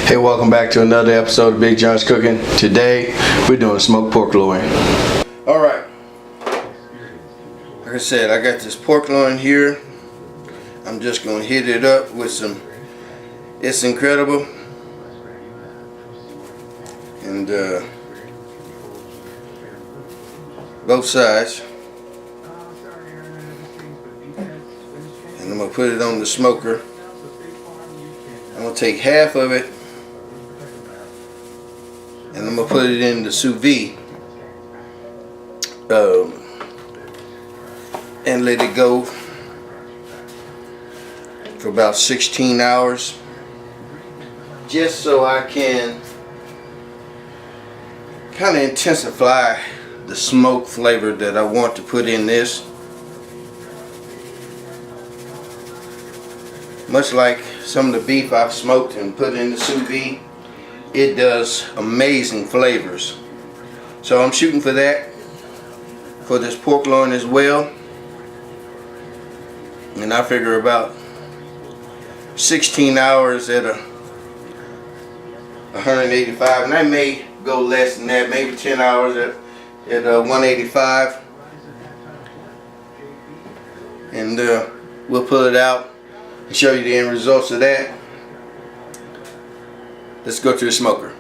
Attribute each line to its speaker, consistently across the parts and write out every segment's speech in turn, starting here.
Speaker 1: Hey, welcome back to another episode of Big John's Cooking. Today, we're doing smoked pork loin. Alright, like I said, I got this pork loin here. I'm just going to heat it up with some It's Incredible. And both sides. And I'm going to put it on the smoker. I'm going to take half of it and I'm going to put it in the sous vide and let it go for about 16 hours, just so I can kind of intensify the smoke flavor that I want to put in this. Much like some of the beef I've smoked and put in the sous vide, it does amazing flavors. So I'm shooting for that for this pork loin as well. And I figure about 16 hours at 185, and I may go less than that, maybe 10 hours at 185. And we'll pull it out and show you the end results of that. Let's go to the smoker.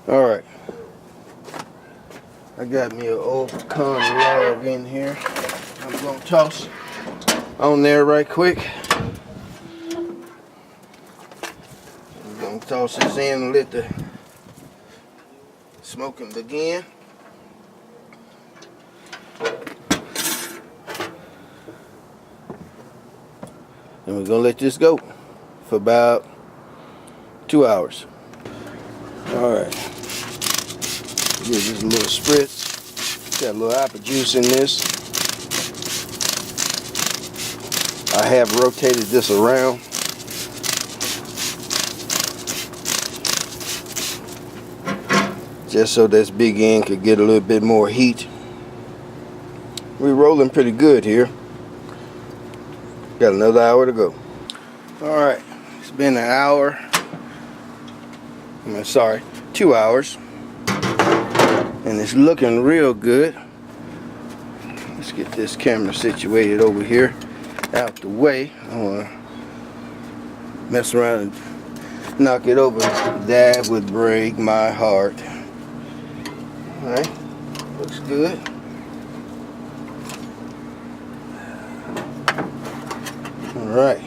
Speaker 1: Alright, I got me an old pecan log in here. I'm going to toss on there right quick. I'm going to toss this in and let the smoking begin. And we're going to let this go for about 2 hours. Alright. Give this a little spritz. Got a little apple juice in this. I have rotated this around. Just so this big end could get a little bit more heat. We're rolling pretty good here. Got another hour to go. Alright, it's been an hour. 2 hours. And it's looking real good. Let's get this camera situated over here, out the way. I want to mess around and knock it over. That would break my heart. Alright, looks good. Alright.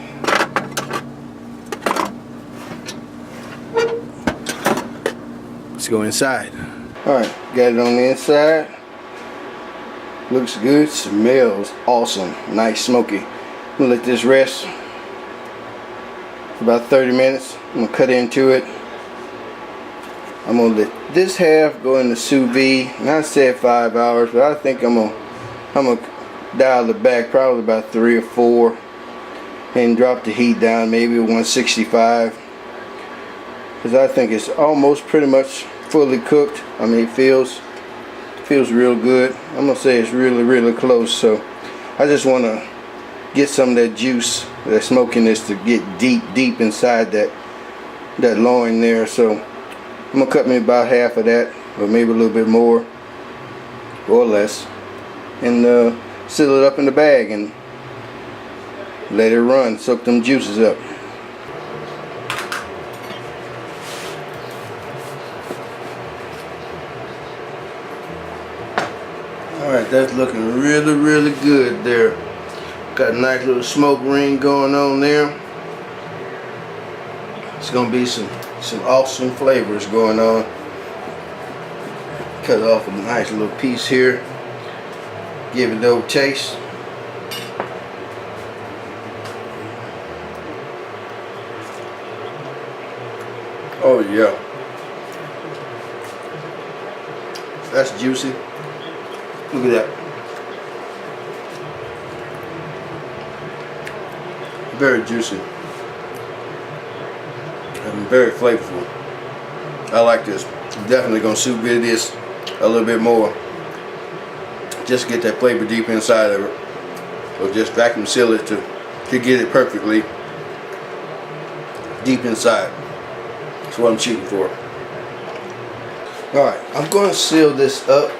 Speaker 1: Let's go inside. Alright, got it on the inside. Looks good, smells awesome. Nice smoky. I'm gonna let this rest for about 30 minutes. I'm gonna cut into it. I'm gonna let this half go in the sous vide. And I said 5 hours, but I think I'm gonna dial it back probably about 3 or 4. And drop the heat down maybe 165, because I think it's almost pretty much fully cooked. I mean, it feels real good. I'm gonna say it's really close. So I just want to get some of that juice, that smokiness, to get deep inside that loin there. So I'm gonna cut me about half of that, or maybe a little bit more or less, and seal it up in the bag and let it run, soak them juices up. Alright, that's looking really good there. Got a nice little smoke ring going on there. It's gonna be some awesome flavors going on. Cut off a nice little piece here. Give it a little taste. Oh yeah, that's juicy. Look at that. Very juicy and very flavorful. I like this. I'm definitely gonna sous vide this a little bit more. Just get that flavor deep inside of it, or just vacuum seal it to get it perfectly deep inside. That's what I'm shooting for. Alright, I'm going to seal this up,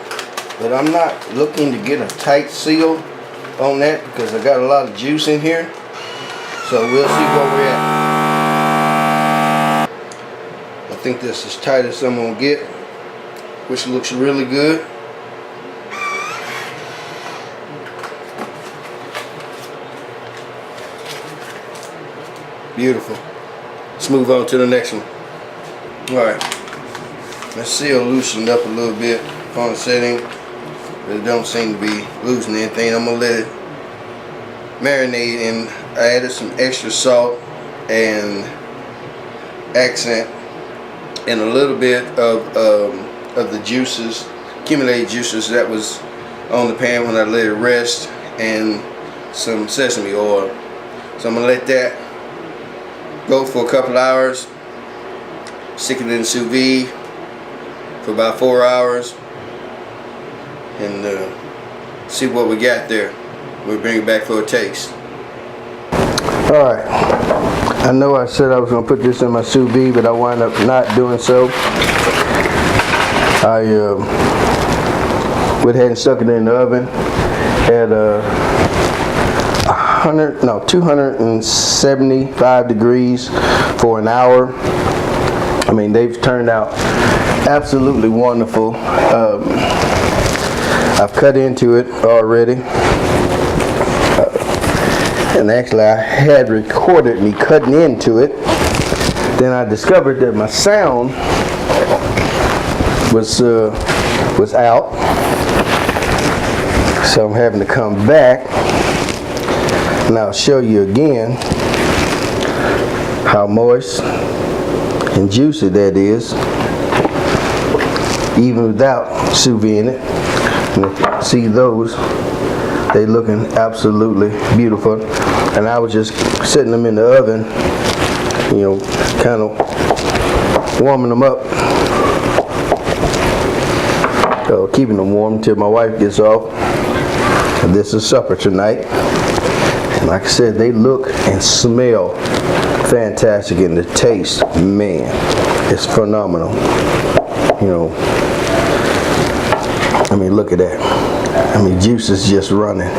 Speaker 1: but I'm not looking to get a tight seal on that because I got a lot of juice in here. So we'll see where we're at. I think this is as tight as I'm going to get, which looks really good. Beautiful. Let's move on to the next one. Alright. My seal loosened up a little bit on the setting, but it don't seem to be losing anything. I'm gonna let it marinate, and I added some extra salt and accent and a little bit of the juices, accumulated juices that was on the pan when I let it rest, and some sesame oil. So I'm gonna let that go for a couple hours, stick it in sous vide for about 4 hours, and see what we got there. We'll bring it back for a taste. Alright, I know I said I was going to put this in my sous vide, but I wound up not doing so. I went ahead and stuck it in the oven at 275 degrees for an hour. I mean, they've turned out absolutely wonderful. I've cut into it already, and actually I had recorded me cutting into it. Then I discovered that my sound was out, so I'm having to come back, and I'll show you again how moist and juicy that is, even without sous vide in it. And if you see those, they looking absolutely beautiful. And I was just setting them in the oven, you know, kind of warming them up, keeping them warm until my wife gets off. And this is supper tonight. And like I said, they look and smell fantastic, and the taste, man, it's phenomenal. You know, I mean, look at that. I mean, juice is just running.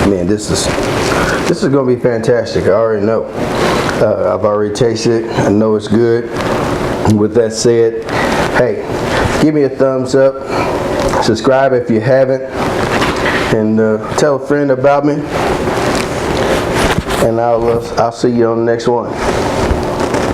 Speaker 1: Man, this is gonna be fantastic. I already know. I've already tasted it. I know it's good. And with that said, hey, give me a thumbs up. Subscribe if you haven't, and tell a friend about me. And I'll see you on the next one.